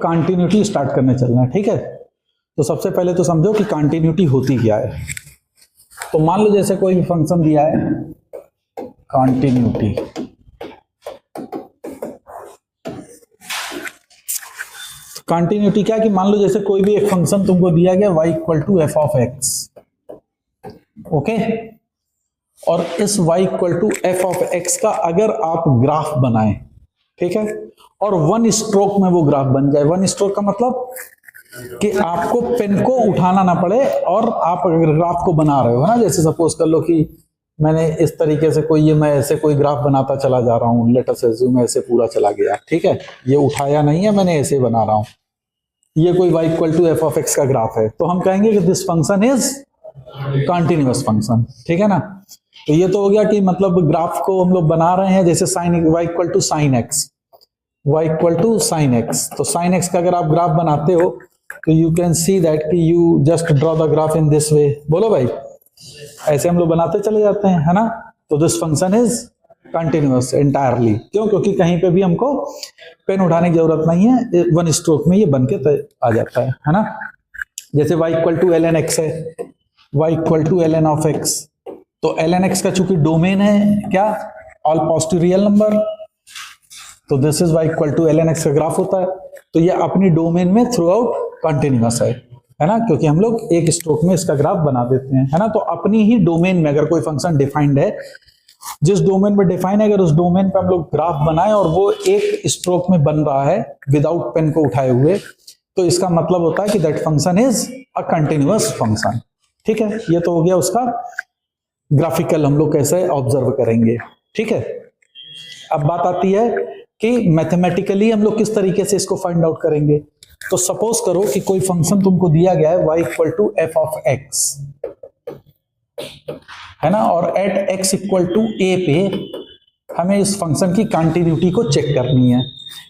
Continuity start करने चलना है, ठीक है। तो सबसे पहले तो समझो कि कंटिन्यूटी होती क्या है। तो मान लो जैसे कोई भी फंक्शन दिया है कंटिन्यूटी, कंटिन्यूटी क्या कि मान लो जैसे कोई भी एक फंक्शन तुमको दिया गया y equal to F of X, okay, और इस y equal to F of X का अगर आप ग्राफ बनाएं, ठीक है, और वन स्ट्रोक में वो ग्राफ बन जाए। वन स्ट्रोक का मतलब कि आपको पेन को उठाना ना पड़े और आप अगर ग्राफ को बना रहे हो ना, जैसे सपोज कर लो कि मैंने इस तरीके से कोई ये मैं ऐसे कोई ग्राफ बनाता चला जा रहा हूं, लेट अस अज्यूम ऐसे पूरा चला गया, ठीक है, ये उठाया नहीं है मैंने, ऐसे बना रहा हूं, ये कोई y equal to F of X का ग्राफ है, तो हम कहेंगे कि this function is continuous function, ठीक है ना। तो ये तो हो गया कि मतलब ग्राफ को हम लोग बना रहे हैं, जैसे sine y equal to sine X, y equal to sine X, तो साइन एक्स का अगर आप ग्राफ बनाते हो तो यू कैन सी दैट कि you just draw the graph in this way, बोलो भाई, ऐसे हम लोग बनाते चले जाते हैं, है ना। तो this function is continuous entirely, क्यों? क्योंकि कहीं पे भी हमको पेन उठाने की जरूरत नहीं है, वन स्ट्रोक में ये बन के आ जाता है ना। जैसे y equal to L N X है, y equal to L N of X, तो एल एन एक्स का चूंकि डोमेन है क्या, ऑल पॉजिटिव रियल नंबर, तो this is y equal to L N X का ग्राफ होता है। तो ये अपनी डोमेन में थ्रू आउट कंटिन्यूअस है ना, क्योंकि हम लोग एक स्ट्रोक में इसका ग्राफ बना देते हैं, है ना। तो अपनी ही डोमेन में अगर कोई फंक्शन डिफाइंड है, जिस डोमेन में डिफाइन है, अगर उस डोमेन पे हम लोग ग्राफ बनाएं और वो एक स्ट्रोक में बन रहा है विदाउट पेन को उठाए हुए, तो इसका मतलब होता है कि that function is a continuous function, ठीक है। ये तो हो गया उसका ग्राफिकल, हम लोग कैसे ऑब्जर्व करेंगे, ठीक है। अब बात आती है कि मैथमेटिकली हम लोग किस तरीके से इसको फाइंड आउट करेंगे। तो सपोज करो कि कोई फंक्शन तुमको दिया गया है y equal to F of X, है ना, और at x equal to a पे हमें इस फंक्शन की कंटिन्यूटी को चेक करनी है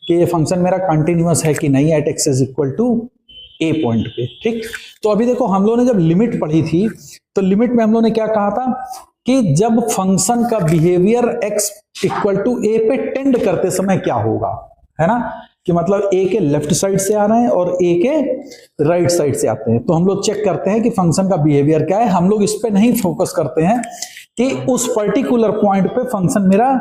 कि ये फंक्शन मेरा कंटिन्यूअस है कि नहीं at x is equal to a point पे, ठीक। तो अभी देखो हम लोगों ने जब लिमिट पढ़ी थी तो लिमिट में हम लोगों ने क्या कहा था कि जब फंक्शन का behaviour x equal to a पे टेंड करते समय क्या होगा, है ना, कि मतलब a के लेफ्ट साइड से आ रहे हैं और a के राइट साइड से आते हैं। तो हम लोग चेक करते हैं कि फंक्शन का बिहेवियर क्या है। हम लोग इस पे नहीं फोकस करते हैं कि उस पर्टिकुलर पॉइंट पे फंक्शन मेरा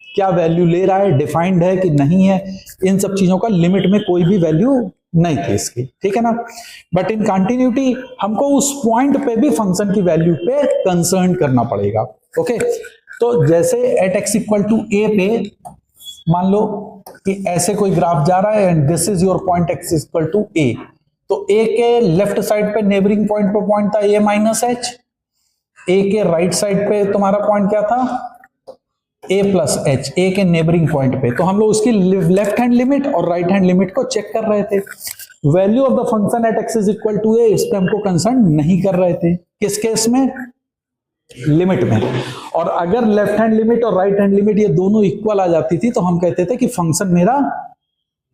क्या वैल्यू ले रहा है, डिफाइंड है कि नहीं है, इन सब चीजों का लिमिट में कोई भी वैल्यू नहीं थी इसकी, ठीक है ना। बट इन कंटिन्यूटी हमको उस पॉइंट पे भी फंक्शन की वैल्यू पे कंसर्न करना पड़ेगा, ओके। तो जैसे at x equal to a पे मान लो कि ऐसे कोई ग्राफ जा रहा है and this is your point x equal to a, तो a के लेफ्ट साइड पे नेबरिंग पॉइंट पे पॉइंट था a माइनस h, a के राइट साइड पे तुम्हारा पॉइंट क्या था a प्लस h, a के नेबरिंग पॉइंट पे। तो हम लोग उसकी लेफ्ट हैंड लिमिट और राइट हैंड लिमिट को चेक कर रहे थे। Value of the function at x is equal to a, इस पे हमको कंसर्न नहीं कर रहे थे। किस केस में? लिमिट में। और अगर लेफ्ट हैंड लिमिट और राइट हैंड लिमिट ये दोनों इक्वल आ जाती थी तो हम कहते थे कि फंक्शन मेरा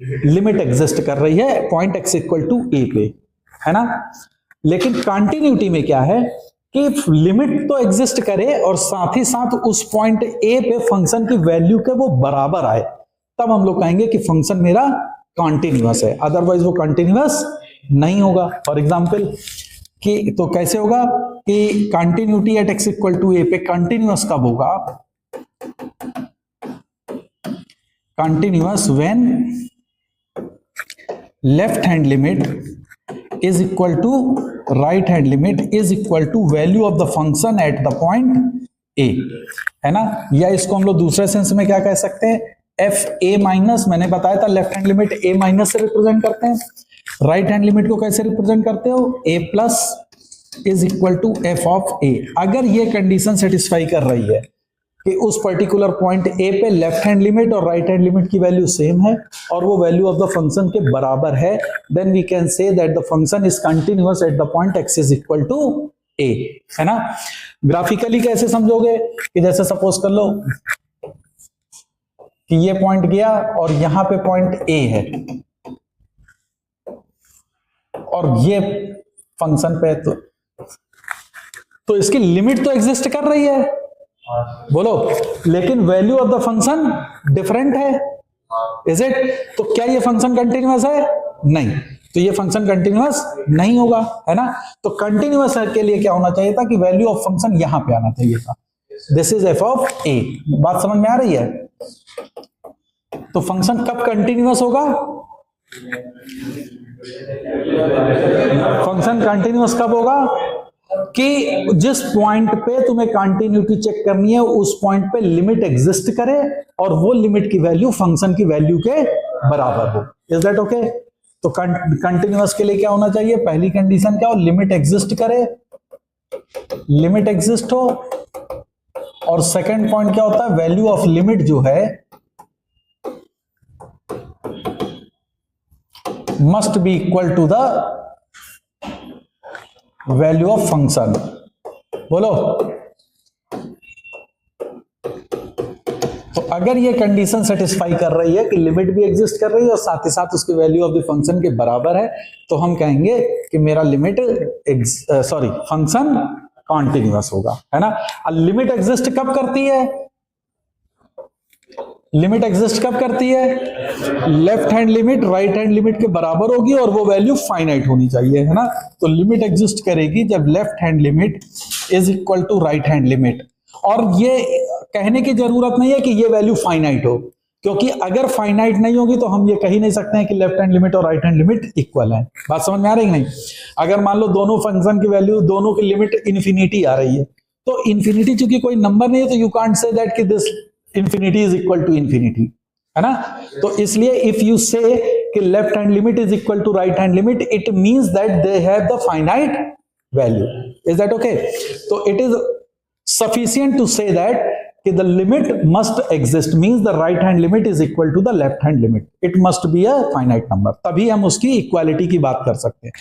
लिमिट एग्जिस्ट कर रही है point x equal to a पे, है ना। लेकिन कंटिन्यूटी में क्या है कि लिमिट तो एग्जिस्ट करे और साथ ही साथ उस पॉइंट a पे फंक्शन की वैल्यू के वो बराबर आए, तब हम लोग कहेंगे कि फंक्शन मेरा कंटिन्यूअस है, अदरवाइज वो कंटिन्यूअस नहीं होगा। फॉर एग्जांपल कि तो कैसे होगा कि continuity at x equal to a पे कंटिन्यूअस कब होगा? Continuous when left hand limit is equal to right hand limit is equal to value of the function at the point a, है ना। या इसको हम लोग दूसरे सेंस में क्या कह सकते हैं, एफ ए माइनस, मैंने बताया था left hand limit a minus से रिप्रेजेंट करते हैं, राइट हैंड लिमिट को कैसे रिप्रेजेंट करते हो, a plus is equal to F of a। अगर ये कंडीशन सेटिस्फाई कर रही है कि उस पर्टिकुलर पॉइंट a पे लेफ्ट हैंड लिमिट और राइट हैंड लिमिट की वैल्यू सेम है और वो वैल्यू ऑफ द फंक्शन के बराबर है, then we can say that the function is continuous at the point x is equal to a, है ना। ग्राफिकली कैसे समझोगे कि जैसे सपोज कर लो कि ये पॉइंट गया और यहां पे पॉइंट a है और ये फंक्शन पे तो इसकी लिमिट तो एग्जिस्ट कर रही है, बोलो, लेकिन value of the function different है, इज इट? तो क्या ये फंक्शन कंटिन्यूअस है? नहीं, तो ये फंक्शन कंटिन्यूअस नहीं होगा, है ना। तो कंटिन्यूअस के लिए क्या होना चाहिए था कि वैल्यू ऑफ फंक्शन यहां पे आना चाहिए था। दिस इज एफ ऑफ ए। बात समझ में आ रही है? तो फंक्शन कब कंटिन्यूअस होगा? फंक्शन कंटिन्यूअस कब होगा? कि जिस पॉइंट पे तुम्हें कंटिन्यूटी चेक करनी है उस पॉइंट पे लिमिट एग्जिस्ट करे और वो लिमिट की वैल्यू फंक्शन की वैल्यू के बराबर हो। Is that okay? तो कंटिन्यूअस के लिए क्या होना चाहिए? पहली कंडीशन क्या हो? लिमिट एग्जिस्ट करे, लिमिट एग्जिस्ट हो। और सेकंड पॉइंट क्या होता है? वैल्यू ऑफ लिमिट जो है must be equal to the value of function. बोलो। तो अगर ये कंडीशन सेटिस्फाई कर रही है कि लिमिट भी एग्जिस्ट कर रही है और साथ ही साथ उसकी वैल्यू ऑफ द फंक्शन के बराबर है, तो हम कहेंगे कि मेरा लिमिट फंक्शन कॉन्टिन्यूअस होगा, है ना। लिमिट एग्जिस्ट कब करती है? लिमिट एग्जिस्ट कब करती है? Left hand limit right hand limit के बराबर होगी और वो वैल्यू फाइनाइट होनी चाहिए, है ना। तो लिमिट एग्जिस्ट करेगी जब left hand limit is equal to right hand limit. और ये कहने की जरूरत नहीं है कि ये वैल्यू फाइनाइट हो, क्योंकि अगर फाइनाइट नहीं होगी तो हम ये कह ही नहीं सकते हैं कि लेफ्ट हैंड लिमिट और राइट हैंड लिमिट इक्वल है। बात समझ में आ रही है नहीं? अगर मान लो दोनों फंक्शन की वैल्यू, दोनों की लिमिट इन्फिनिटी आ रही है, तो इन्फिनिटी चूंकि कोई नंबर नहीं है तो यू कांट से दैट कि this infinity is equal to infinity, है ना। तो इसलिए इफ यू से कि left hand limit is equal to right hand limit, it means that they have the finite value. Is that okay? तो it is sufficient to say that कि the limit must exist means the right hand limit is equal to the left hand limit. It must be a finite number. तभी हम उसकी equality की बात कर सकते हैं।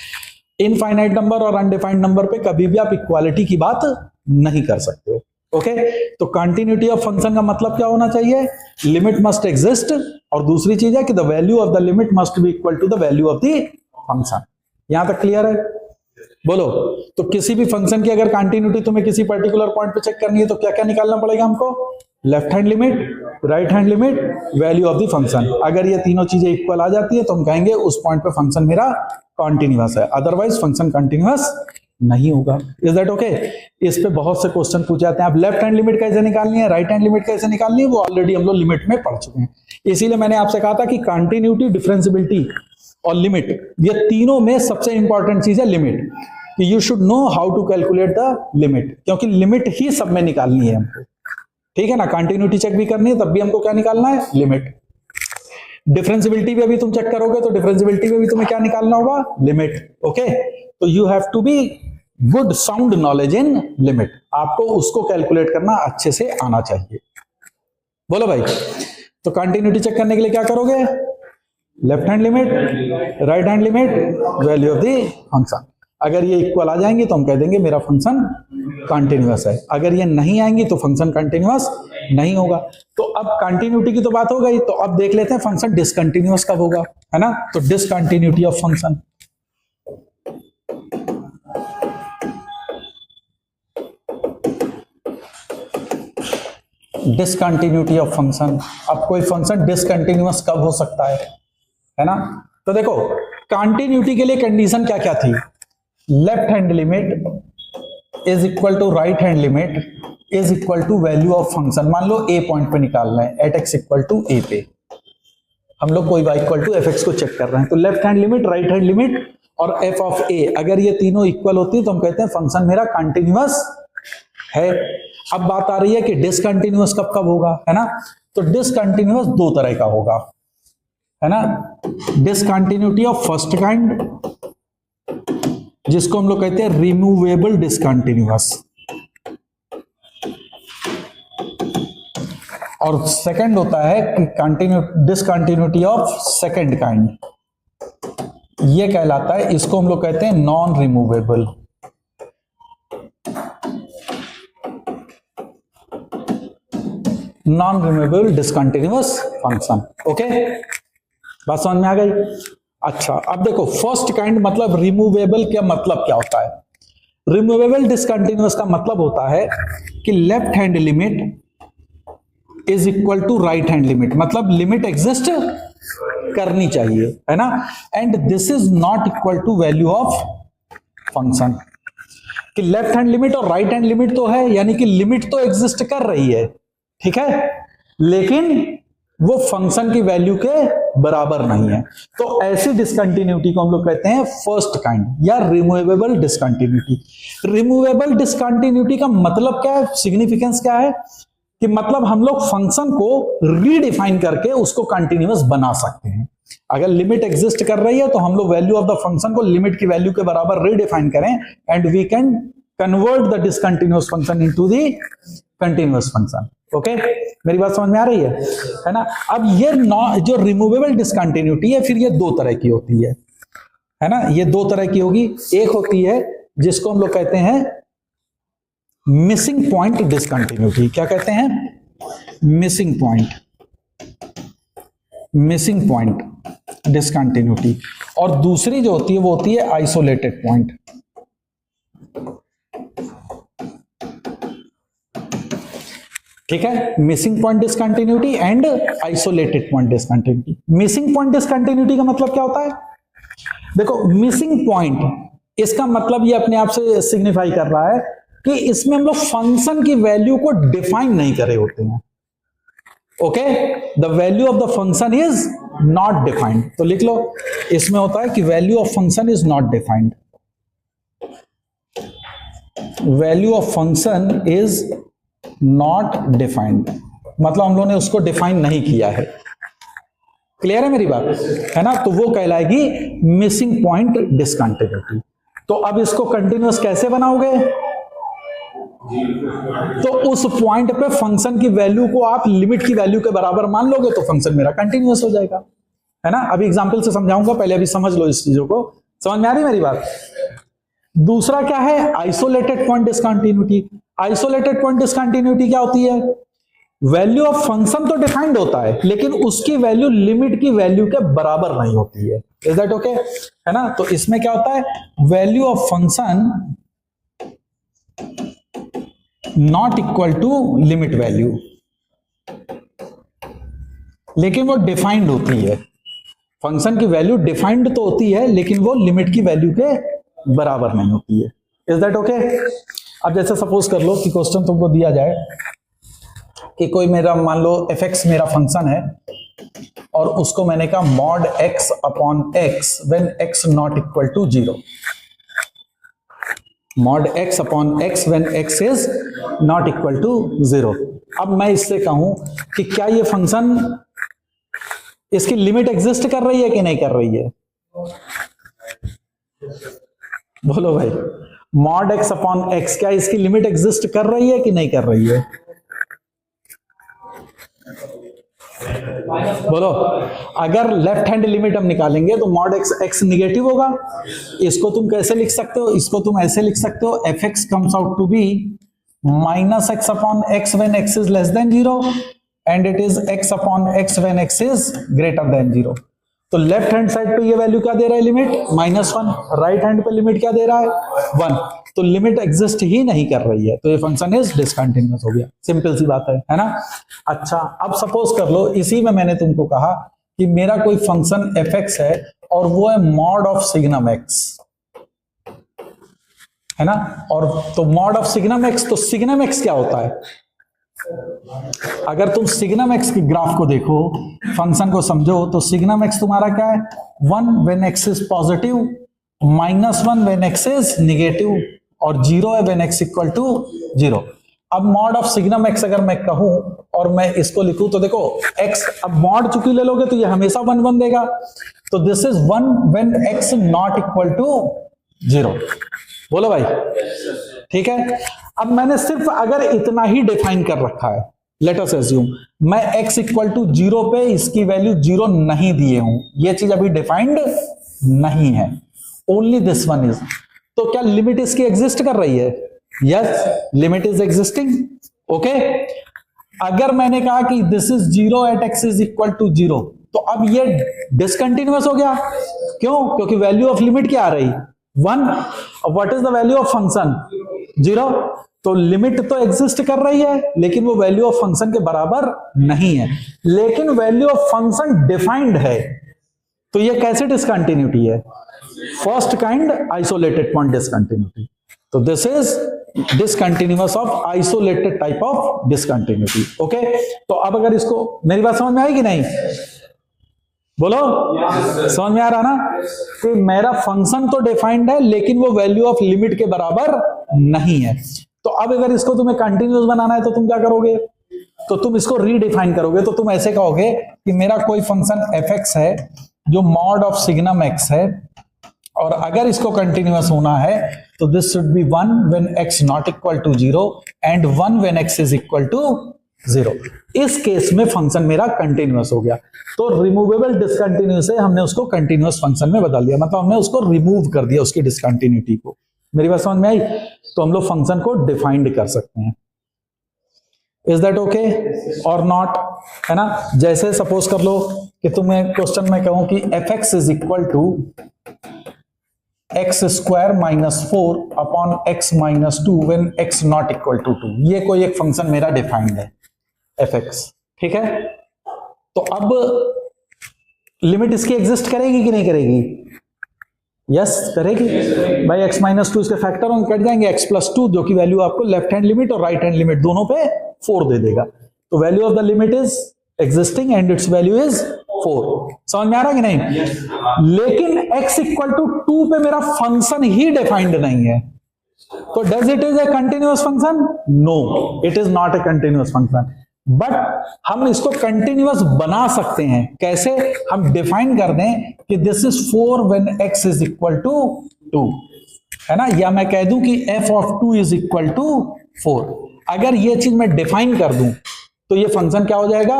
इनफाइनाइट नंबर और अनडिफाइंड नंबर पे कभी भी आप इक्वालिटी की बात नहीं कर सकते हो। ओके? तो कंटिन्यूटी ऑफ फंक्शन का मतलब क्या होना चाहिए? लिमिट मस्ट एग्जिस्ट, और दूसरी चीज है कि the value of the limit must be equal to the value of the function. यहां तक क्लियर है? बोलो। तो किसी भी फंक्शन की अगर कंटिन्यूटी तुम्हें किसी पर्टिकुलर पॉइंट पे चेक करनी है तो क्या क्या निकालना पड़ेगा हमको? Left hand limit, right hand limit, value of the function. अगर ये तीनों चीजें इक्वल आ जाती है तो हम कहेंगे उस पॉइंट पे फंक्शन मेरा कॉन्टिन्यूअस है, अदरवाइज फंक्शन कॉन्टिन्यूअस नहीं होगा। Is that okay? इस पे बहुत से क्वेश्चन पूछे जाते हैं। अब लेफ्ट हैंड लिमिट कैसे निकालनी है, राइट हैंड लिमिट कैसे निकालनी है, वो ऑलरेडी हम लोग लिमिट में पढ़ चुके हैं। इसीलिए मैंने आपसे कहा था कि कंटिन्यूटी, डिफरेंशिएबिलिटी और लिमिट, ये तीनों में सबसे इंपॉर्टेंट चीज है limit. You should know how to calculate the limit, क्योंकि लिमिट ही सब में निकालनी है हमको, ठीक है ना। कंटिन्यूटी चेक भी करनी है तब भी हमको क्या निकालना है? लिमिट। डिफरेंशिएबिलिटी भी अभी तुम चेक करोगे तो डिफरेंशिएबिलिटी में भी तुम्हें क्या निकालना होगा? लिमिट। ओके? तो you have to be good sound knowledge in limit. आपको उसको कैलकुलेट करना अच्छे से आना चाहिए। बोलो भाई। तो कंटिन्यूटी चेक करने के लिए क्या करोगे? Left hand limit, right hand limit, value of the function. अगर ये इक्वल आ जाएंगे तो हम कह देंगे मेरा फंक्शन कंटिन्यूअस है। अगर ये नहीं आएंगी तो फंक्शन कंटिन्यूअस नहीं होगा। तो अब कंटिन्यूटी की तो बात हो गई, तो अब देख लेते हैं फंक्शन डिसकंटिन्यूअस कब होगा, है ना। तो discontinuity of function, discontinuity of function. अब कोई फंक्शन डिसकंटिन्यूअस कब हो सकता है ना। तो देखो कंटिन्यूटी के लिए कंडीशन क्या क्या थी? Left hand limit is equal to right hand limit is equal to value of function. मान लो ए पॉइंट पे निकालना है, at x equal to a पे हम लोग कोई y equal to f x को चेक कर रहे हैं। तो left hand limit, right hand limit और एफ ऑफ ए, अगर ये तीनों इक्वल होती है तो हम कहते हैं फंक्शन मेरा कंटिन्यूअस है। अब बात आ रही है कि डिसकंटिन्यूअस कब कब होगा, है ना। तो डिसकंटिन्यूअस दो तरह का होगा, है ना। डिसकंटिन्यूटी ऑफ फर्स्ट काइंड, जिसको हम लोग कहते हैं रिमूवेबल डिसकंटिन्यूअस, और सेकंड होता है कि डिसकंटिन्यूटी ऑफ सेकंड काइंड, ये कहलाता है, इसको हम लोग कहते हैं non removable. Non removable discontinuous function. Okay, बात समझ में आ गई। अच्छा, अब देखो फर्स्ट काइंड मतलब रिमूवेबल का मतलब क्या होता है? रिमूवेबल डिसकंटिन्यूअस का मतलब होता है कि left hand limit is equal to right hand limit, मतलब लिमिट एग्जिस्ट करनी चाहिए, है ना। And this is not equal to value of function, कि लेफ्ट हैंड लिमिट और राइट हैंड लिमिट तो है, यानी कि लिमिट तो एग्जिस्ट कर रही है, ठीक है, लेकिन वो फंक्शन की वैल्यू के बराबर नहीं है। तो ऐसी डिसकंटिन्यूटी को हम लोग कहते हैं फर्स्ट काइंड या रिमूवेबल डिसकंटिन्यूटी। रिमूवेबल डिसकंटिन्यूटी का मतलब क्या है, सिग्निफिकेंस क्या है, कि मतलब हम लोग फंक्शन को रीडिफाइन करके उसको कंटिन्यूअस बना सकते हैं। अगर लिमिट एग्जिस्ट कर रही है तो हम लोग वैल्यू ऑफ द फंक्शन को लिमिट की वैल्यू के बराबर रीडिफाइन करें and we can convert the discontinuous function into the continuous function. Okay, मेरी बात समझ में आ रही है ना। अब ये जो रिमूवेबल डिसकंटिन्यूटी है, फिर ये दो तरह की होती है ना। ये दो तरह की होगी, एक होती है जिसको हम लोग कहते हैं मिसिंग पॉइंट डिसकंटिन्यूटी। क्या कहते हैं? Missing point discontinuity. और दूसरी जो होती है वो होती है आइसोलेटेड पॉइंट। ठीक है, missing point discontinuity and isolated point discontinuity. Missing point discontinuity का मतलब क्या होता है? देखो, मिसिंग पॉइंट, इसका मतलब ये अपने आप से सिग्निफाई कर रहा है कि इसमें हम लोग फंक्शन की वैल्यू को डिफाइन नहीं करे होते हैं। Okay, the value of the function is not defined. तो लिख लो, इसमें होता है कि value of function is not defined. Value of function is not defined, मतलब हम लोगों ने उसको डिफाइन नहीं किया है। क्लियर है मेरी बात, है ना। तो वो कहलाएगी मिसिंग पॉइंट डिसकंटिन्यूटी। तो अब इसको कंटिन्यूअस कैसे बनाओगे? तो उस पॉइंट पे फंक्शन की वैल्यू को आप लिमिट की वैल्यू के बराबर मान लोगे तो फंक्शन मेरा कंटिन्यूअस हो जाएगा, है ना। अभी एग्जांपल से समझाऊंगा, पहले अभी समझ लो इस चीजों को। समझ में आ रही मेरी बात? दूसरा क्या है? Isolated point discontinuity. Isolated point discontinuity क्या होती है? वैल्यू ऑफ फंक्शन तो डिफाइंड होता है, लेकिन उसकी वैल्यू लिमिट की वैल्यू के बराबर नहीं होती है। Is that okay? है ना। तो इसमें क्या होता है? Value of function not equal to limit value, लेकिन वो डिफाइंड होती है। फंक्शन की वैल्यू डिफाइंड तो होती है, लेकिन वो लिमिट की वैल्यू के बराबर नहीं होती है। Is that okay? अब जैसे सपोज कर लो कि क्वेश्चन तुमको दिया जाए कि कोई मेरा, मान लो fx मेरा फंक्शन है और उसको मैंने कहा mod x upon x when x not equal to 0। Mod x upon x when x is not equal to 0। अब मैं इससे कहूं कि क्या ये फंक्शन, इसकी लिमिट एग्जिस्ट कर रही है कि नहीं कर रही है? बोलो भाई, मॉड x अपॉन x, क्या इसकी लिमिट एग्जिस्ट कर रही है कि नहीं कर रही है? बोलो। अगर लेफ्ट हैंड लिमिट हम निकालेंगे तो मॉड x निगेटिव होगा। इसको तुम कैसे लिख सकते हो? इसको तुम ऐसे लिख सकते हो, fx comes out to be minus x upon x when x is less than 0 and it is x upon x when x is greater than 0। तो लेफ्ट हैंड साइड पे ये वैल्यू क्या दे रहा है? लिमिट -1। राइट हैंड पे limit क्या दे रहा है? 1। तो लिमिट एग्जिस्ट ही नहीं कर रही है, तो ये फंक्शन इज डिसकंटिन्यूअस हो गया। सिंपल सी बात है ना। अच्छा, अब सपोज कर लो, इसी में मैंने तुमको कहा कि मेरा कोई फंक्शन fx है और वो है मॉड ऑफ सिग्नम x, है ना। और तो मॉड ऑफ सिग्नम x, तो सिग्नम x क्या होता है? अगर तुम सिग्नम x की ग्राफ को देखो, फंक्शन को समझो, तो सिग्नम x तुम्हारा क्या है? 1 when x is positive, -1 when x is negative, और 0 है व्हेन x इक्वल टू 0। अब मॉड ऑफ सिग्नम x अगर मैं कहूं और मैं इसको लिखूं, तो देखो x, अब मॉड चुकी ले लोगे तो ये हमेशा 1 1 देगा। तो this is 1 when x not equal to 0। बोलो भाई, ठीक है। अब मैंने सिर्फ अगर इतना ही डिफाइन कर रखा है, लेट अस अज्यूम मैं x इक्वल टू 0 पे इसकी वैल्यू 0 नहीं दिए हूं, ये चीज अभी डिफाइंड नहीं है, ओनली दिस वन इज। तो क्या लिमिट इसकी एग्जिस्ट कर रही है? Yes, limit is existing. Okay, अगर मैंने कहा कि this is 0 at x is equal to 0, तो अब ये डिसकंटिन्यूअस हो गया। क्यों? क्योंकि वैल्यू ऑफ लिमिट क्या आ रही? 1। What is the value of function? 0। तो लिमिट तो एग्जिस्ट कर रही है लेकिन वो वैल्यू ऑफ फंक्शन के बराबर नहीं है, लेकिन वैल्यू ऑफ फंक्शन डिफाइंड है। तो ये कैसे डिसकंटिन्यूटी है? First kind isolated point discontinuity. तो this is discontinuous of isolated type of discontinuity. Okay, तो अब अगर इसको, मेरी बात समझ में आएगी नहीं? बोलो, समझ में आ रहा ना कि मेरा फंक्शन तो डिफाइंड है लेकिन वो वैल्यू ऑफ लिमिट के बराबर नहीं है। तो अब अगर इसको तुम्हें कंटिन्यूअस बनाना है तो तुम क्या करोगे? तो तुम इसको रीडिफाइन करोगे। तो तुम ऐसे कहोगे कि मेरा कोई फंक्शन एफ एक्स है जो मॉड ऑफ सिग्नम एक्स है, और अगर इसको कंटिन्यूअस होना है तो this should be 1 when x not equal to 0 and 1 when x is equal to 0। इस केस में फंक्शन मेरा कंटिन्यूअस हो गया। तो रिमूवेबल डिसकंटिन्यूअस है, हमने उसको कंटिन्यूअस फंक्शन में बदल दिया, मतलब हमने उसको रिमूव कर दिया उसकी डिसकंटिन्यूटी को। मेरी बात समझ में आई? तो हम लोग फंक्शन को डिफाइंड कर सकते हैं। इज दैट ओके और नॉट? है ना। जैसे सपोज कर लो कि तुम्हें क्वेश्चन में कहूं कि f x is equal to x square minus 4 upon x minus 2 when x not equal to 2। ये कोई एक फंक्शन मेरा डिफाइंड है एफ एक्स, ठीक है। तो अब लिमिट इसकी एग्जिस्ट करेगी कि नहीं करेगी? यस करेगी भाई। एक्स माइनस 2 इसके फैक्टर होंगे, कट जाएंगे, एक्स प्लस 2 जो कि वैल्यू आपको लेफ्ट हैंड लिमिट और राइट हैंड लिमिट दोनों पे 4 दे देगा। तो value of the limit is existing and it's value is 4। समझ में आ रहा कि नहीं? लेकिन x इक्वल टू 2 पे मेरा फंक्शन ही डिफाइंड नहीं है, तो does it is a continuous function? No, it is not a continuous function. But हम इसको कंटिन्यूअस बना सकते हैं। कैसे? हम डिफाइन कर दें कि this is 4 when x is equal to 2, है ना। या मैं कह दूं कि f of 2 is equal to 4। अगर ये चीज मैं डिफाइन कर दूं तो ये फंक्शन क्या हो जाएगा?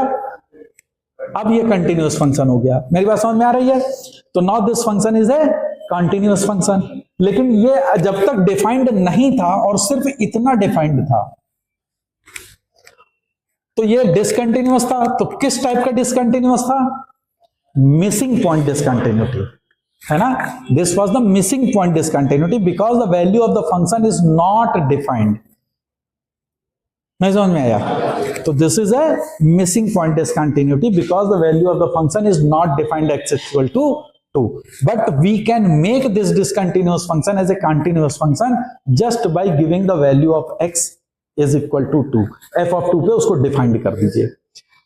अब ये कंटिन्यूअस फंक्शन हो गया। मेरी बात समझ में आ रही है? तो now this function is a continuous function. लेकिन ये जब तक डिफाइंड नहीं था और सिर्फ इतना डिफाइंड था तो ये डिसकंटिन्यूअस था। तो किस टाइप का डिसकंटिन्यूअस था? मिसिंग पॉइंट डिसकंटिन्यूटी, है ना। This was the missing point discontinuity because the value of the function is not defined. नहीं समझ में आया? तो this is a missing point discontinuity because the value of the function is not defined x equal to 2। But we can make this discontinuous function as a continuous function just by giving the value of x is equal to 2। f of 2 पे उसको defined कर दीजिए।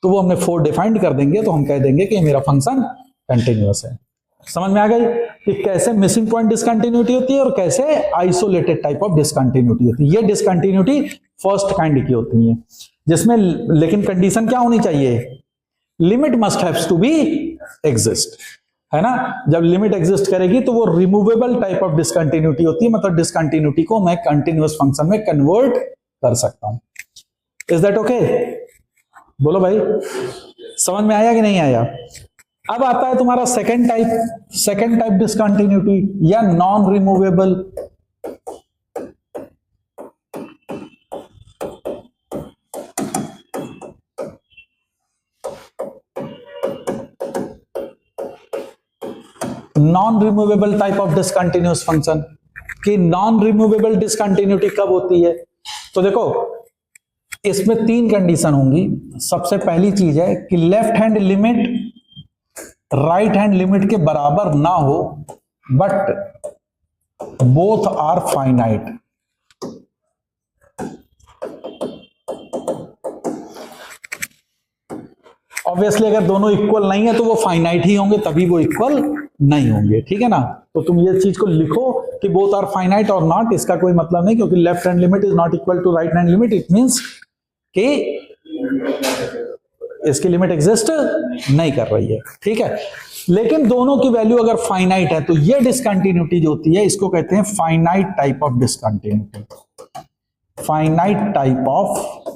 तो वो हमने 4 defined कर देंगे तो हम कह देंगे कि मेरा फंक्शन कंटिन्यूअस है। समझ में आ गई कि कैसे मिसिंग पॉइंट डिसकंटिन्यूटी होती है और कैसे आइसोलेटेड टाइप ऑफ डिसकंटिन्यूटी होती है। ये डिसकंटिन्यूटी फर्स्ट काइंड की होती है, जिसमें लेकिन कंडीशन क्या होनी चाहिए? Limit must haves to be exist, है ना। जब लिमिट एग्जिस्ट करेगी तो वो रिमूवेबल टाइप ऑफ डिसकंटिन्यूटी होती है, मतलब डिसकंटिन्यूटी को मैं कंटिन्यूअस फंक्शन में कन्वर्ट कर सकता हूं। Is that okay? बोलो भाई, समझ में आया कि नहीं आया? अब आता है तुम्हारा सेकंड टाइप डिसकंटिन्यूटी या non removable. Non removable type of discontinuous function की नॉन रिमूवेबल डिसकंटिन्यूटी कब होती है? तो देखो इसमें 3 कंडीशन होंगी। सबसे पहली चीज है कि left hand limit right hand limit के बराबर ना हो but both are finite. Obviously अगर दोनों इक्वल नहीं है तो वो फाइनाइट ही होंगे, तभी वो इक्वल नहीं होंगे, ठीक है ना। तो तुम ये चीज को लिखो कि बोथ आर फाइनाइट और नॉट। इसका कोई मतलब नहीं, क्योंकि left hand limit is not equal to right hand limit. It means कि इसकी लिमिट एग्जिस्ट नहीं कर रही है, ठीक है। लेकिन दोनों की वैल्यू अगर फाइनाइट है तो ये डिसकंटिन्यूटी जो होती है इसको कहते हैं finite type of discontinuity. Finite type of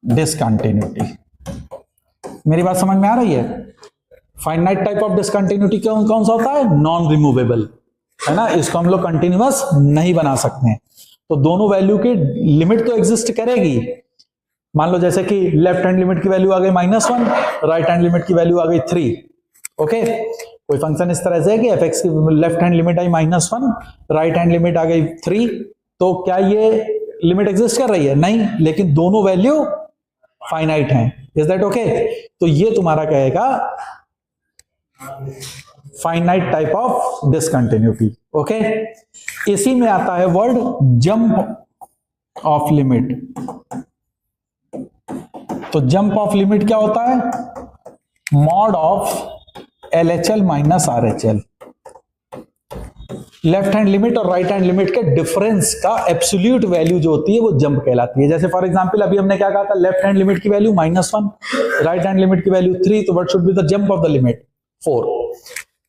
discontinuity. मेरी बात समझ में आ रही है? फाइनाइट टाइप ऑफ डिसकंटिन्यूटी कौन सा होता है? नॉन रिमूवेबल, है ना। इसको हम लोग कंटिन्यूअस नहीं बना सकते हैं। तो दोनों वैल्यू की लिमिट तो एग्जिस्ट करेगी। मान लो जैसे कि लेफ्ट हैंड लिमिट की वैल्यू आ गई -1, राइट हैंड लिमिट की वैल्यू आ गई 3। ओके, कोई फंक्शन इस तरह से है कि एफ एक्स की लेफ्ट हैंड लिमिट आई -1, राइट हैंड लिमिट आ गई 3। तो क्या ये लिमिट एग्जिस्ट कर रही है? नहीं, लेकिन दोनों वैल्यू फाइनाइट हैं। Is that okay? तो ये तुम्हारा कहेगा finite type of discontinuity. Okay, इसी में आता है वर्ड जंप ऑफ लिमिट। तो जंप ऑफ लिमिट क्या होता है? Mod of LHL minus RHL। Left hand limit और राइट हैंड लिमिट के डिफरेंस का एब्सोल्यूट वैल्यू जो होती है वो जंप कहलाती है। जैसे फॉर एग्जांपल अभी हमने क्या कहा था, लेफ्ट हैंड लिमिट की वैल्यू -1, राइट हैंड लिमिट की वैल्यू 3, तो what should be the jump of the limit? 4।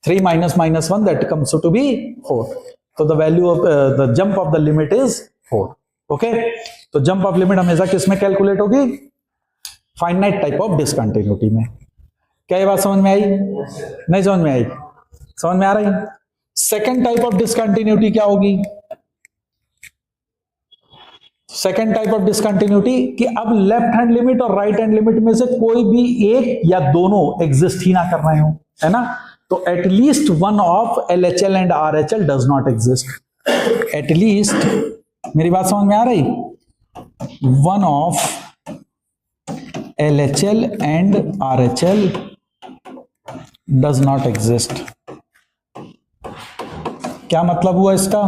3 minus -1 that comes to be 4. So the value of the jump of the limit is 4. Okay, तो jump of limit हमेशा किसमें calculate होगी? Finite type of discontinuity में। क्या ये बात समझ में आई? नहीं समझ में आई? समझ में आ रही? सेकेंड टाइप ऑफ डिसकंटिन्यूटी क्या होगी? सेकेंड टाइप ऑफ डिसकंटिन्यूटी कि अब लेफ्ट हैंड लिमिट और राइट हैंड लिमिट में से कोई भी एक या दोनों एग्जिस्ट ही ना कर रहे हो, है ना? तो at least one of LHL and RHL does not exist. At least, मेरी बात समझ में आ रही? One of LHL and RHL does not exist. क्या मतलब हुआ इसका?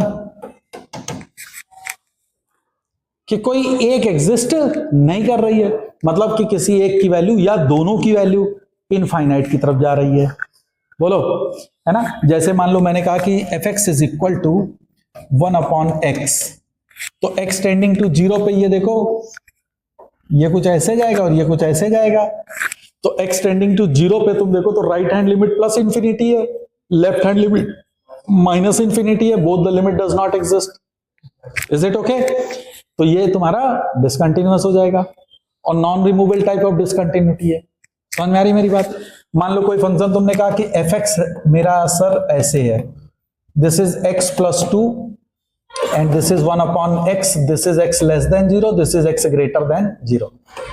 कि कोई एक एग्जिस्ट नहीं कर रही है, मतलब कि किसी एक की वैल्यू या दोनों की वैल्यू इनफाइनाइट की तरफ जा रही है। बोलो, है ना? जैसे मान लो मैंने कहा कि fx is equal to 1/x, तो x टेंडिंग टू 0 पे ये देखो, ये कुछ ऐसे जाएगा और ये कुछ ऐसे जाएगा। तो x टेंडिंग टू 0 पे तुम देखो तो right hand limit plus infinity है, left hand limit minus infinity है, both the limit does not exist. Is it okay? तो ये तुम्हारा डिसकंटिन्यूअस हो जाएगा और non removable type of discontinuity है। समझ में आ रही मेरी बात? मान लो कोई फंक्शन तुमने कहा कि fx मेरा सर ऐसे है, this is x + 2 and this is 1/x, this is x less than 0, this is x greater than 0,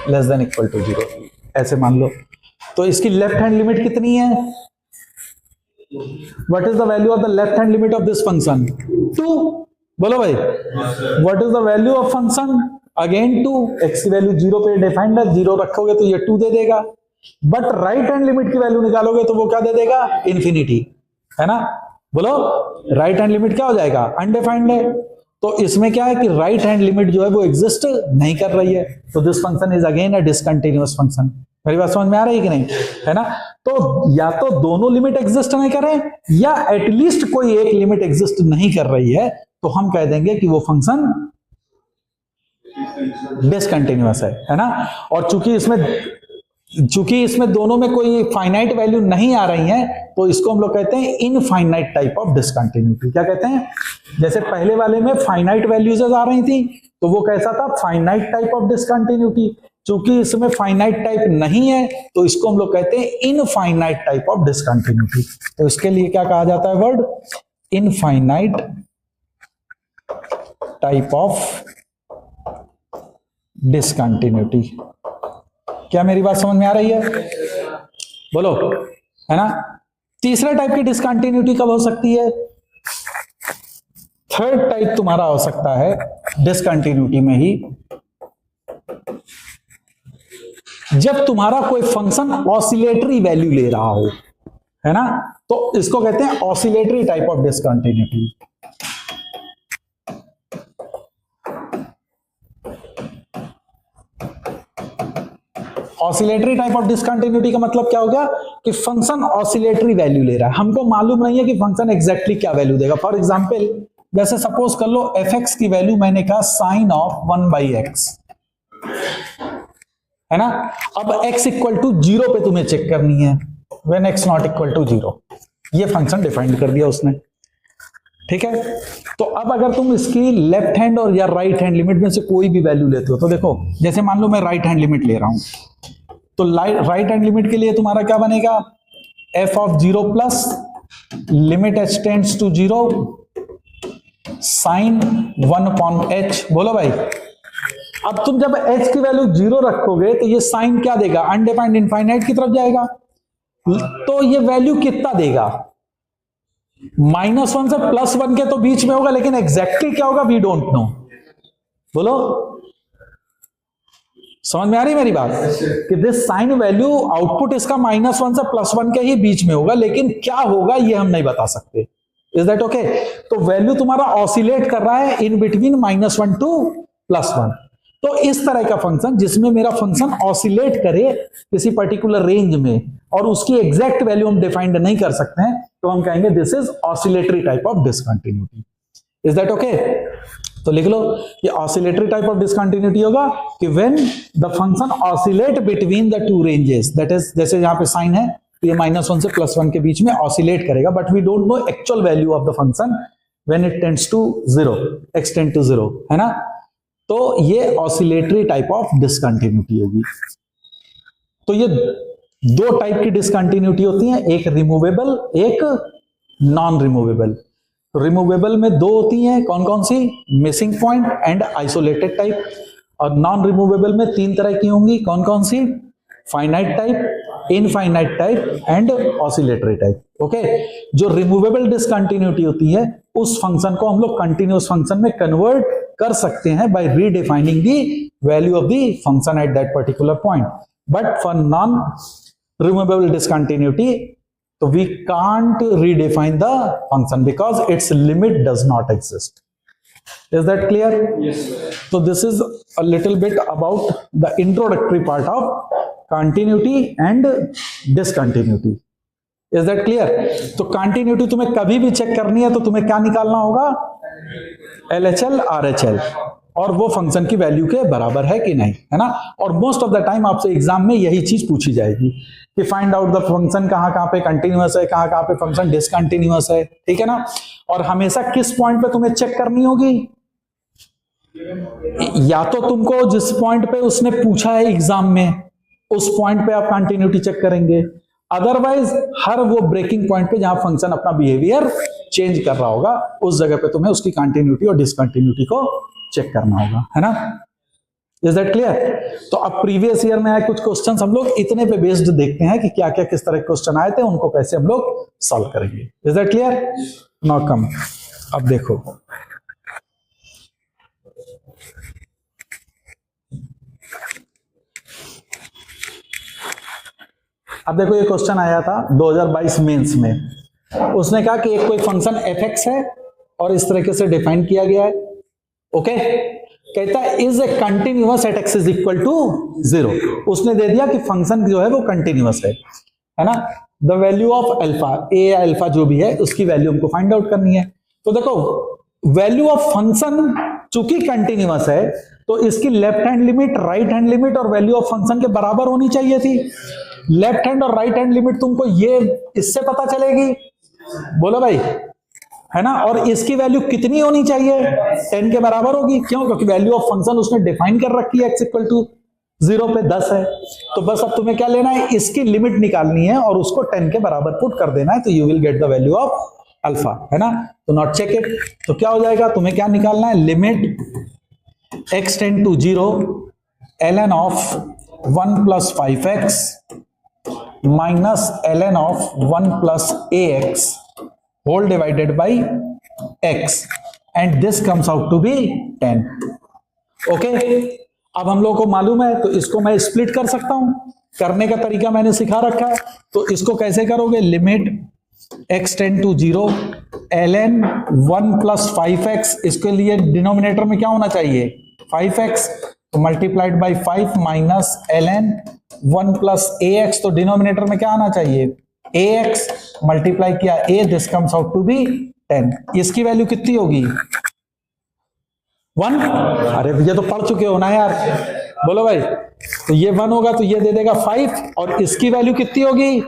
less than equal to 0, ऐसे मान लो। तो इसकी लेफ्ट हैंड लिमिट कितनी है? What is the value of the left hand limit of this function? 2। बोलो भाई, what is the value of function? Again 2। x की value 0 पे डिफाइंड है, 0 रखोगे तो ये 2 दे देगा, बट राइट हैंड लिमिट की वैल्यू निकालोगे तो वो क्या दे देगा? इंफिनिटी, है ना? बोलो, राइट हैंड लिमिट क्या हो जाएगा? अनडिफाइंड है। तो इसमें क्या है कि राइट हैंड लिमिट जो है वो एग्जिस्ट नहीं कर रही है, तो this function is again a discontinuous function. मेरी बात समझ में आ रही है कि नहीं? है ना? तो या तो दोनों लिमिट एग्जिस्ट नहीं कर रहे या एटलीस्ट कोई एक लिमिट एग्जिस्ट नहीं कर रही है, तो हम कह देंगे कि वो फंक्शन डिसकंटिन्यूअस है ना? और चूंकि इसमें दोनों में कोई फाइनाइट वैल्यू नहीं आ रही है, तो इसको हम लोग कहते हैं इनफाइनाइट टाइप ऑफ डिसकंटिन्यूटी। क्या कहते हैं? जैसे पहले वाले में फाइनाइट वैल्यूज आ रही थी, तो वो कैसा था? Finite type of discontinuity. चूंकि इसमें फाइनाइट टाइप नहीं है, तो इसको हम लोग कहते हैं इनफाइनाइट टाइप ऑफ डिसकंटिन्यूटी। तो इसके लिए क्या कहा जाता है? Word infinite type of discontinuity. क्या मेरी बात समझ में आ रही है? बोलो, है ना? तीसरा टाइप की डिसकंटिन्यूटी कब हो सकती है? थर्ड टाइप तुम्हारा हो सकता है डिसकंटिन्यूटी में ही, जब तुम्हारा कोई फंक्शन ऑसिलेटरी वैल्यू ले रहा हो, है ना? तो इसको कहते हैं oscillatory type of discontinuity. Oscillatory type of discontinuity का मतलब क्या हो गया कि फंक्शन ऑसिलेटरी वैल्यू ले रहा है, हमको मालूम नहीं है कि फंक्शन एग्जैक्टली क्या वैल्यू देगा। फॉर एग्जांपल, जैसे सपोज कर लो fx की वैल्यू मैंने कहा sin ऑफ 1/x, है ना? अब x इक्वल टू 0 पे तुम्हें चेक करनी है, when x not equal to 0, ये फंक्शन डिफाइन कर दिया उसने, ठीक है? तो अब अगर तुम इसकी लेफ्ट हैंड और या राइट हैंड लिमिट में से कोई भी वैल्यू लेते हो, तो देखो जैसे मान लो मैं राइट हैंड लिमिट ले रहा हूं, तो राइट हैंड लिमिट के लिए तुम्हारा क्या बनेगा? f of 0 plus limit h tends to 0 sin 1/h। बोलो भाई, अब तुम जब h की वैल्यू 0 रखोगे तो ये साइन क्या देगा? अनडिफाइंड इनफाइनाइट की तरफ जाएगा। तो ये वैल्यू कितना देगा? -1 से +1 के तो बीच में होगा, लेकिन एग्जैक्टली क्या होगा वी डोंट नो। बोलो, समझ में आ रही मेरी बात कि दिस साइन वैल्यू आउटपुट इसका -1 से +1 के ही बीच में होगा, लेकिन क्या होगा ये हम नहीं बता सकते। Is that okay? तो वैल्यू तुम्हारा ऑसिलेट कर रहा है इन बिटवीन -1 टू +1। तो इस तरह का फंक्शन जिसमें मेरा फंक्शन ऑसिलेट करे किसी पर्टिकुलर रेंज में और उसकी एग्जैक्ट वैल्यू हम डिफाइंड नहीं कर सकते हैं, तो हम कहेंगे this is oscillatory type of discontinuity. Is that okay? तो लिख लो कि ऑसिलेटरी टाइप ऑफ डिसकंटिन्यूटी होगा कि when the function oscillate between the two ranges, that is जैसे यहां पे साइन है तो ये -1 से +1 के बीच में ऑसिलेट करेगा, but we don't know actual value of the function when it tends to 0, extend to 0, है ना? तो ये ऑसिलेटरी टाइप ऑफ डिसकंटिन्यूटी होगी। तो ये दो टाइप की डिसकंटिन्यूटी होती है, एक रिमूवेबल, एक नॉन रिमूवेबल। रिमूवेबल में दो होती हैं, कौन कौन सी? Missing point and isolated type. और नॉन रिमूवेबल में 3 तरह की होंगी, कौन कौन सी? Finite type, infinite type and oscillatory type. Okay, जो रिमूवेबल डिसकंटिन्यूटी होती है उस फंक्शन को हम लोग कंटिन्यूअस फंक्शन में कन्वर्ट कर सकते हैं by redefining the value of the function at that particular point. But for non removable discontinuity, so we can't redefine the function because its limit does not exist. Is that clear? Yes, sir. So this is a little bit about the introductory part of continuity and discontinuity. Is that clear? तो continuity तुम्हें कभी भी check करनी है तो तुम्हें क्या निकालना होगा? LHL, RHL, और वो फंक्शन की वैल्यू के बराबर है कि नहीं, है ना? और मोस्ट ऑफ द टाइम आपसे एग्जाम में यही चीज पूछी जाएगी कि फाइंड आउट द फंक्शन कहां पे कंटिन्यूअस है, कहां पे फंक्शन डिसकंटिन्यूअस है, ठीक है ना? और हमेशा किस पॉइंट पे तुम्हें चेक करनी होगी? या तो तुमको जिस पॉइंट पे उसने पूछा है एग्जाम में उस पॉइंट पे आप कंटिन्यूटी चेक करेंगे, अदरवाइज हर वो ब्रेकिंग पॉइंट पे जहां फंक्शन अपना बिहेवियर चेंज कर रहा होगा उस जगह पे तुम्हें उसकी कंटिन्यूटी और डिसकंटिन्यूटी को चेक करना होगा, है ना? Is that clear? तो अब प्रीवियस ईयर में आए कुछ क्वेश्चंस हम लोग इतने पे बेस्ड देखते हैं कि क्या क्या किस तरह के क्वेश्चन आए थे, उनको कैसे हम लोग सॉल्व करेंगे। Is that clear? Now come, अब देखो ये क्वेश्चन आया था 2022 मेंस में। उसने कहा कि एक कोई फंक्शन f(x) है और इस तरीके से डिफाइन किया गया है। ओके, कहता है is a continuous at x is equal to 0। उसने दे दिया कि फंक्शन जो है वो कंटिन्यूअस है ना? द वैल्यू ऑफ अल्फा, ए या अल्फा जो भी है उसकी वैल्यू हमको फाइंड आउट करनी है। तो देखो वैल्यू ऑफ फंक्शन चूंकि कंटिन्यूअस है तो इसकी left hand limit, right hand limit और वैल्यू ऑफ फंक्शन के बराबर होनी चाहिए थी। लेफ्ट हैंड और राइट हैंड लिमिट तुमको ये इससे पता चलेगी, बोलो भाई, है ना? और इसकी वैल्यू कितनी होनी चाहिए? 10 के बराबर होगी। क्यों? क्योंकि वैल्यू ऑफ फंक्शन उसने डिफाइन कर रखी है x इक्वल टू 0 पे 10 है। तो बस अब तुम्हें क्या लेना है? इसकी लिमिट निकालनी है और उसको 10 के बराबर पुट कर देना है, तो you will get the value of alpha, है ना? तो नॉट चेक इट, तो क्या हो जाएगा? तुम्हें क्या निकालना है? Limit x tend to 0 ln of 1 + 5x minus ln of 1 + ax whole divided by x and this comes out to be 10. Okay, अब हम लोग को मालूम है तो इसको मैं स्प्लिट कर सकता हूं। करने का तरीका मैंने सिखा रखा है, तो इसको कैसे करोगे? Limit x tend to 0 ln 1 + 5x, इसके लिए डिनोमिनेटर में क्या होना चाहिए? 5x, तो multiplied by 5 minus ln 1 + ax, तो डिनोमिनेटर में क्या आना चाहिए? ax मल्टीप्लाई किया a, this comes out to be 10। इसकी वैल्यू कितनी होगी? 1। अरे ये तो पढ़ चुके हो ना यार, बोलो भाई। तो ये 1 होगा तो ये दे देगा 5 और इसकी वैल्यू कितनी होगी?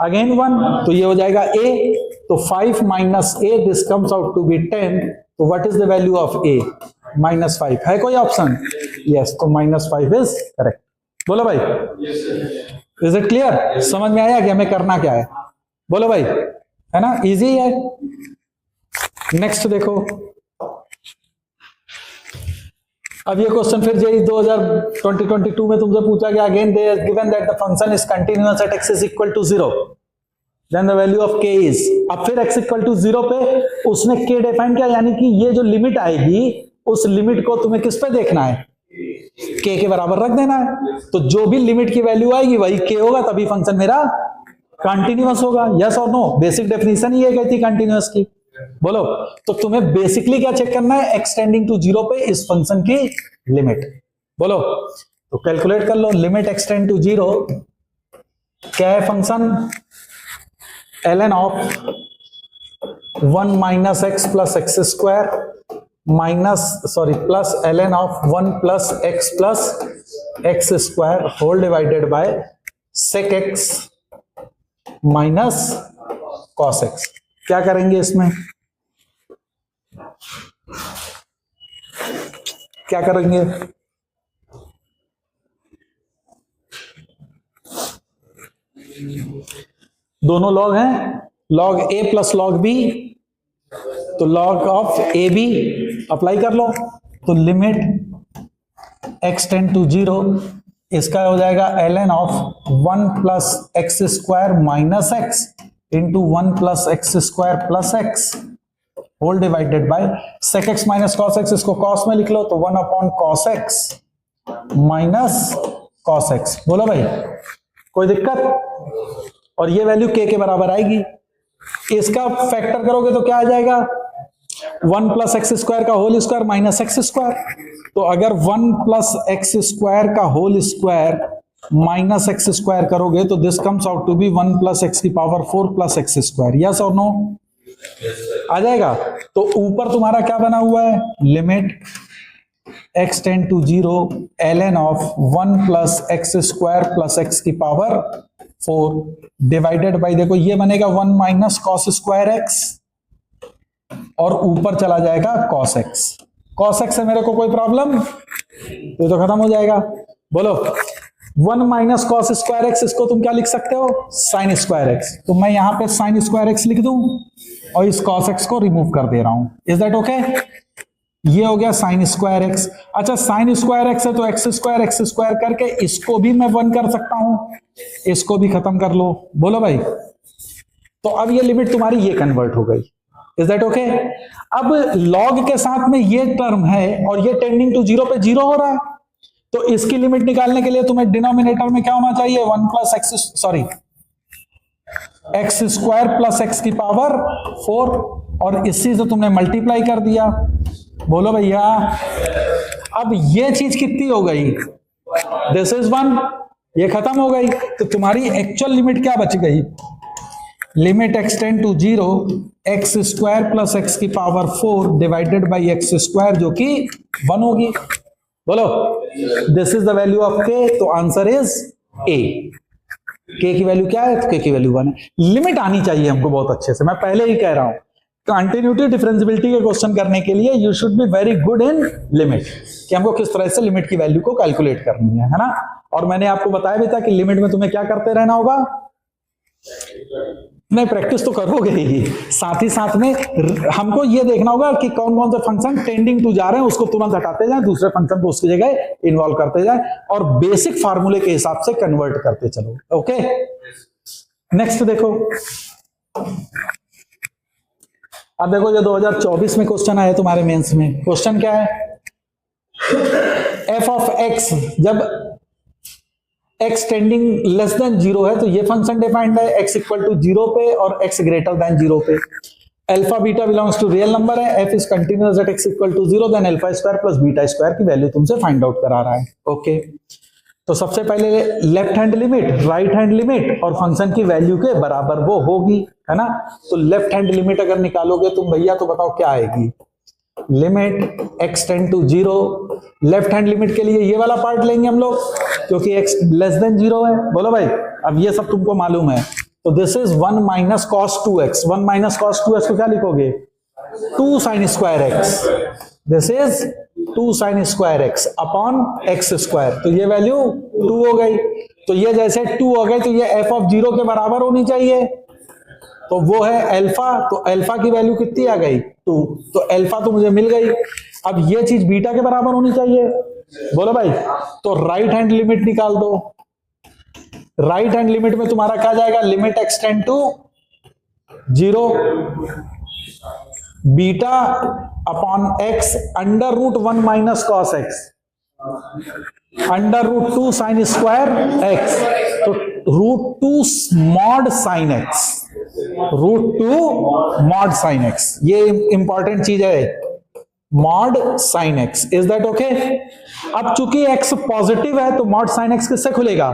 अगेन 1, तो ये हो जाएगा a, तो 5 minus a, this comes out to be 10। तो what is the value of a? -5 है कोई ऑप्शन? यस, तो -5 इज करेक्ट। बोलो भाई, इज इट क्लियर? समझ में आया कि हमें करना क्या है? बोलो भाई, है ना? इजी है। नेक्स्ट देखो, अब ये क्वेश्चन फिर जेई 2022 में तुमसे पूछा गया। Again they given that the function is continuous at x is equal to 0, then the value of k is. अब फिर x इक्वल टू 0 पे उसने k डिफाइन किया, यानी कि ये जो लिमिट आएगी उस लिमिट को तुम्हें किस पे देखना है, के बराबर रख देना है। तो जो भी लिमिट की वैल्यू आएगी वही के होगा, तभी फंक्शन मेरा कंटिन्यूअस होगा। यस और नो? बेसिक डेफिनेशन ही है कहती कंटिन्यूअस की। बोलो, तो तुम्हें बेसिकली क्या चेक करना है, एक्सटेंडिंग टू जीरो पे इस फंक्शन की लिमिट। बोलो, तो कैलकुलेट कर लो, लिमिट एक्सटेंड टू जीरो क्या है function, ln of 1 minus x plus x square plus ln of 1 plus x square whole divided by sec x minus cos x। क्या करेंगे इसमें, क्या करेंगे, दोनों लॉग हैं, log a plus log b, तो log of a b apply कर लो। तो limit x tend to zero, इसका हो जाएगा ln of 1 plus x square minus x into 1 plus x square plus x whole divided by sec x minus cos x, इसको cos में लिख लो तो 1 upon cos x minus cos x। बोलो भाई, कोई दिक्कत? और ये वैल्यू के बराबर आएगी। इसका फैक्टर करोगे तो क्या आ जाएगा, 1 प्लस एक्स स्क्वायर का whole square minus x square. तो अगर 1 प्लस एक्स स्क्वायर का whole square minus x square करोगे तो this comes out to be 1 plus x की power 4 plus x square. Yes और नो? आ जाएगा। तो ऊपर तुम्हारा क्या बना हुआ है, limit x tend to zero ln of 1 plus x square plus x की पावर 4 डिवाइडेड बाई, देखो ये बनेगा 1 माइनस कॉस स्क्वायर एक्स और ऊपर चला जाएगा cos x। cos x से मेरे को कोई प्रॉब्लम, ये तो खत्म हो जाएगा। बोलो, 1 माइनस कॉस स्क्वायर एक्स, इसको तुम क्या लिख सकते हो, साइन स्क्वायर एक्स। तो मैं यहां पे साइन स्क्वायर एक्स लिख दूं और इस cos x को रिमूव कर दे रहा हूं। Is that okay? ये हो गया साइन स्क्वायर एक्स। अच्छा, साइन स्क्वायर एक्स है तो एक्स स्क्वायर करके इसको भी मैं 1 कर सकता हूं, इसको भी खत्म कर लो। बोलो भाई, तो अब ये लिमिट तुम्हारी ये कन्वर्ट हो गई। Is that okay? अब लॉग के साथ में ये टर्म है और ये टेंडिंग टू जीरो पे जीरो हो रहा है, तो इसकी लिमिट निकालने के लिए तुम्हें डिनोमिनेटर में क्या होना चाहिए, 1 plus x square plus x की पावर 4 और इसी से तुमने मल्टीप्लाई कर दिया। बोलो भैया, अब ये चीज कितनी हो गई, दिस इज 1, ये खत्म हो गई। तो तुम्हारी एक्चुअल लिमिट क्या बच गई, limit x tend to zero x square plus x की power 4 divided by x square जो कि 1 होगी। बोलो, this is the value of K, तो आंसर इज ए। के की वैल्यू क्या है, तो के की वैल्यू 1 है। लिमिट आनी चाहिए हमको बहुत अच्छे से, मैं पहले ही कह रहा हूं, कंटिन्यूटी डिफरेंशिएबिलिटी के क्वेश्चन करने के लिए you should be very good in limit, कि हमको किस तरह से लिमिट की वैल्यू को कैलकुलेट करनी है ना। और मैंने आपको बताया भी था कि लिमिट में तुम्हें क्या करते रहना होगा, नहीं प्रैक्टिस तो करोगे ही, साथ ही साथ में हमको ये देखना होगा कि कौन कौन से फंक्शन टेंडिंग टू जा रहे हैं उसको तुरंत हटाते जाएं, दूसरे फंक्शन को उसकी जगह इन्वॉल्व करते जाएं और बेसिक फार्मूले के हिसाब से कन्वर्ट करते चलो। ओके, नेक्स्ट देखो। अब देखो, जो 2024 में क्वेश्चन आया तुम्हारे मेंस में, क्वेश्चन क्या है, एफ ऑफ एक्स जब x tending less than zero है तो ये फंक्शन डिफाइंड है, एक्स इक्वल टू जीरो पे और एक्स ग्रेटर देन जीरो पे। Alpha beta belongs to real number है, f is continuous at x equal to zero, then alpha square plus beta square की value तुमसे find out करा रहा है। Okay, तो सबसे पहले left hand limit, right hand limit और फंक्शन की वैल्यू के बराबर वो होगी, है ना। तो लेफ्ट हैंड लिमिट अगर निकालोगे तुम भैया तो बताओ क्या आएगी, limit x tend to zero, left hand limit के लिए ये वाला पार्ट लेंगे हम लोग क्योंकि एक्स लेस देन जीरो है। बोलो भाई, अब ये सब तुमको मालूम है, तो this is 1 minus cos 2x, 1 minus cos 2x को क्या लिखोगे, 2 sine square x, this is 2 sine square x upon x square, तो ये वैल्यू 2 हो गई। तो ये जैसे 2 हो गई तो ये एफ ऑफ जीरो के बराबर होनी चाहिए, तो वो है अल्फा, तो अल्फा की वैल्यू कितनी आ गई 2, तो अल्फा तो मुझे मिल गई। अब ये चीज बीटा के बराबर होनी चाहिए। बोलो भाई, तो राइट हैंड लिमिट निकाल दो, राइट हैंड लिमिट में तुम्हारा क्या जाएगा, limit x tend to zero beta upon x under root 1 minus cos x under root 2 sine square x, तो root 2 mod sine x, root 2 mod sine x, ये important चीज है, mod sine x. Is that okay? अब चूंकि x positive है तो mod sine x किससे खुलेगा?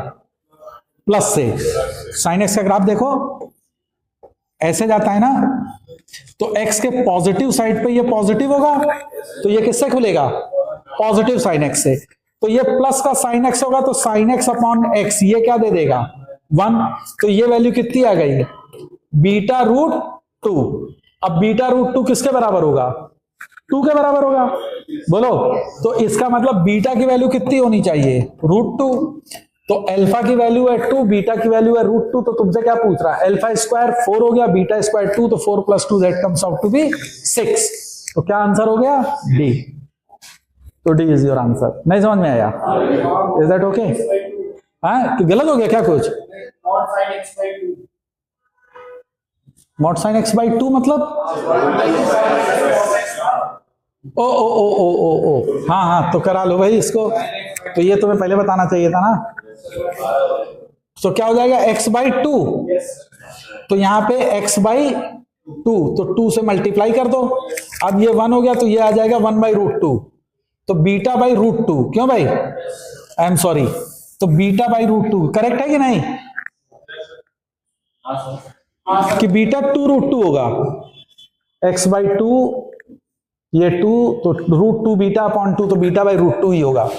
प्लस से। साइन एक्स का ग्राफ देखो ऐसे जाता है ना, तो एक्स के पॉजिटिव साइड पे ये पॉजिटिव होगा, तो ये किससे खुलेगा? पॉजिटिव साइन एक्स से। तो ये प्लस का साइन एक्स होगा, तो साइन एक्स अपॉन एक्स ये क्या दे देगा? 1। तो ये वैल्यू कितनी आ गई? Beta root 2। अब बीटा रूट 2 किसके बराबर होगा? 2 के बराबर होगा। बोलो, तो इसका मतलब बीटा की वैल्यू कितनी होनी चाहिए? रूट 2। तो अल्फा की वैल्यू है 2, बीटा की वैल्यू है रूट 2, तो तुमसे क्या पूछ रहा है? अल्फा स्क्वायर 4 हो गया, बीटा स्क्वायर 2, तो 4 plus 2 that comes out to be 6। तो क्या आंसर हो गया? डी। तो डी इज योर आंसर। नहीं समझ में आया? Is that okay? हाँ, तो गलत हो गया क्या कुछ? मॉड साइन एक्स बाई 2 मतलब? ओ ओ ओ ओ ओ ओ, हाँ हाँ, तो करा लो भाई इसको। तो ये तुम्हें पहले बताना चाहिए था ना। तो क्या हो जाएगा? x बाई 2, तो यहां पे x बाई 2, तो 2 से मल्टीप्लाई कर दो। अब ये 1 हो गया, तो ये आ जाएगा 1 बाई रूट 2, तो बीटा बाई रूट 2। क्यों भाई? आई एम सॉरी, तो बीटा बाई रूट 2 करेक्ट है कि नहीं? कि बीटा 2 रूट 2 होगा, x बाई 2 ये 2, तो रूट 2 बीटा अपॉन 2, तो बीटा बाई रूट 2 ही होगा।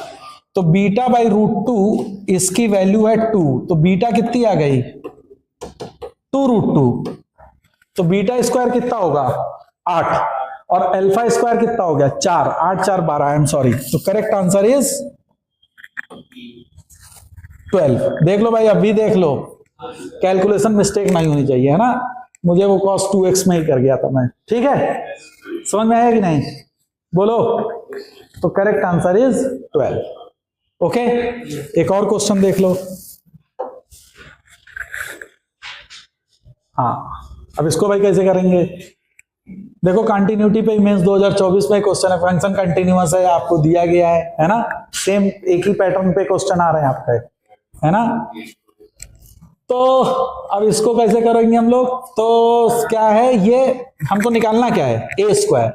तो बीटा बाई रूट 2 इसकी वैल्यू है 2, तो बीटा कितनी आ गई? 2 रूट 2। तो बीटा स्क्वायर कितना होगा? 8, और अल्फा स्क्वायर कितना हो गया? 4। 8 4 12, आई एम सॉरी। तो करेक्ट आंसर इज 12। देख लो भाई, अभी देख लो, कैलकुलेशन मिस्टेक नहीं होनी चाहिए, है ना? मुझे वो cos 2x में ही कर गया था मैं। ठीक है, समझ में आया कि नहीं? बोलो। तो करेक्ट आंसर इज 12। ओके, एक और क्वेश्चन देख लो। हाँ, अब इसको भाई कैसे करेंगे? देखो, कंटिन्यूटी पे इमेज 2024 में क्वेश्चन है, फंक्शन कंटिन्यूअस है, आपको दिया गया है ना? सेम एक ही पैटर्न पे क्वेश्चन आ रहे हैं आपके, है ना? तो अब इसको कैसे करेंगे हम लोग? तो क्या है ये, हमको निकालना क्या है? ए स्क्वायर,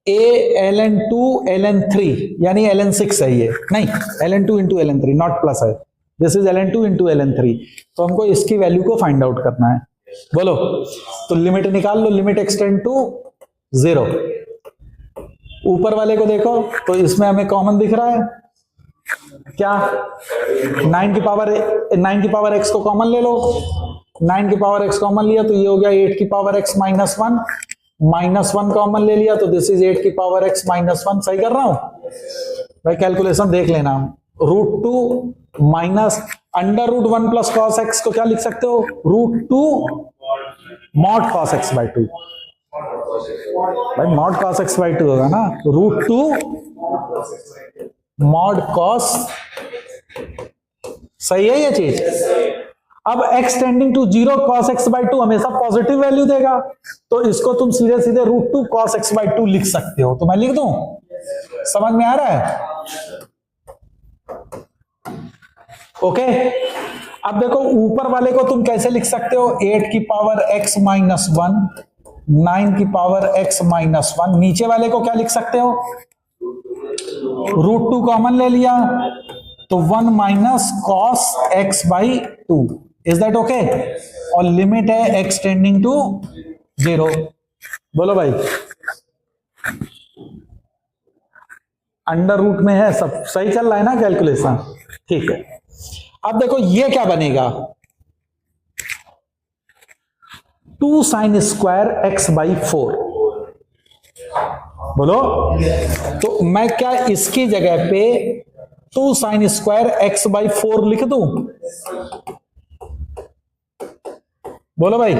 ए ln2 ln3, यानी ln6 है ये, नहीं ln2 into ln3, not plus है, this is ln2 into ln3। तो हमको इसकी वैल्यू को फाइंड आउट करना है। बोलो, तो लिमिट निकाल लो, लिमिट एक्सटेंड टू 0। ऊपर वाले को देखो, तो इसमें हमें कॉमन दिख रहा है क्या? 9 की पावर x को कॉमन ले लो। 9 की पावर x कॉमन लिया तो ये हो गया 8 की power x minus 1, minus 1 common ले लिया तो दिस इज 8 की पावर x माइनस 1। सही कर रहा हूं भाई? कैलकुलेशन देख लेना। Root 2 minus under root 1 plus cos x को क्या लिख सकते हो? Root 2 mod cos x by 2। भाई मॉड कॉस एक्स बाई 2 होगा ना, रूट 2 मॉड कॉस। सही है ये चीज? अब x tending to 0 cos x by 2 हमेशा पॉजिटिव वैल्यू देगा, तो इसको तुम सीधे सीधे रूट 2 cos x बाई 2 लिख सकते हो। तो मैं लिख दूं? समझ में आ रहा है? ओके, अब देखो ऊपर वाले को तुम कैसे लिख सकते हो? 8 की पावर x माइनस 1, 9 की पावर x माइनस 1। नीचे वाले को क्या लिख सकते हो? रूट 2 कॉमन ले लिया तो 1 minus cos x by 2। Is that okay? और लिमिट है x टेंडिंग टू 0। बोलो भाई, अंडर रूट में है, सब सही चल रहा है ना कैलकुलेशन? ठीक है, अब देखो ये क्या बनेगा? 2 साइन स्क्वायर x बाई 4। बोलो, तो मैं क्या इसकी जगह पे 2 साइन स्क्वायर x बाई 4 लिख दूं? बोलो भाई,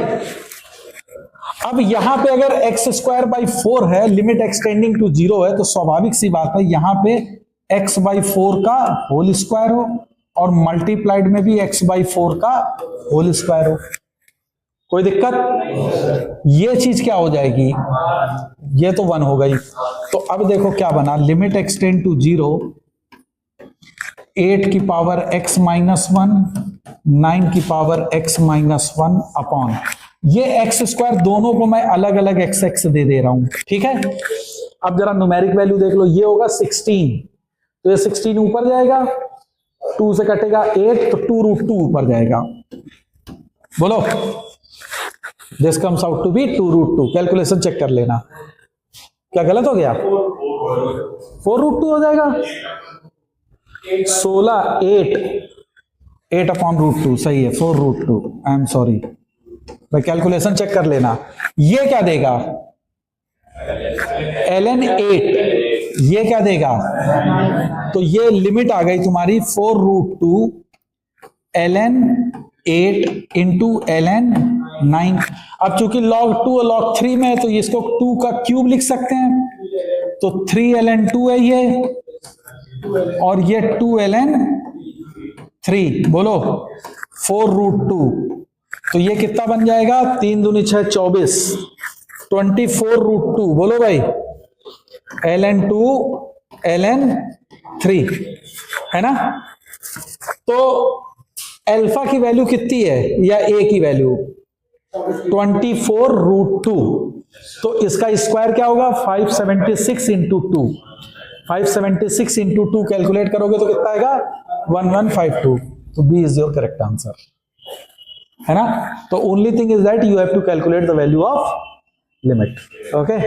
अब यहां पे अगर x स्क्वायर बाई 4 है, लिमिट एक्सटेंडिंग टू 0 है, तो स्वाभाविक सी बात है यहां पे x बाई 4 का होल स्क्वायर हो और मल्टीप्लाइड में भी x बाई 4 का होल स्क्वायर हो। कोई दिक्कत? ये चीज क्या हो जाएगी? ये तो 1 हो गई। तो अब देखो क्या बना, लिमिट एक्सटेंड टू 0, 8 की पावर x माइनस 1, 9 की पावर x माइनस 1 अपॉन ये एक्स स्क्वायर, दोनों को मैं अलग अलग एक्स एक्स दे रहा हूं, ठीक है। अब जरा न्यूमेरिक वैल्यू देख लो, ये होगा 16, तो ये 16 ऊपर जाएगा, 2 से कटेगा 8, तो 2√2 ऊपर जाएगा। बोलो, this comes out to be 2√2। Calculation check कर लेना, क्या गलत हो गया? 4√2 हो जाएगा। 16, 8 अपॉन √2 सही है, 4√2। आई एम सॉरी भाई, कैलकुलेशन चेक कर लेना। ये क्या देगा? ln 8, ये क्या देगा? तो ये लिमिट आ गई तुम्हारी 4√2 ln 8 इंटू ln 9। अब चूंकि log 2 और log 3 में है, तो इसको 2 का क्यूब लिख सकते हैं, तो 3 ln 2 है ये, और ये 2 ln 3। बोलो 4√2, तो ये कितना बन जाएगा? 3 दूनी 6, 24, 24√2। बोलो भाई, ln 2 ln 3 है ना। तो अल्फा की वैल्यू कितनी है, या ए की वैल्यू? 24√2। तो इसका स्क्वायर क्या होगा? 576 इंटू 2। 576 इंटू 2 कैलकुलेट करोगे तो कितना आएगा? 1152। तो B is your correct answer, है ना। तो only thing is that you have to calculate the value of limit. Okay.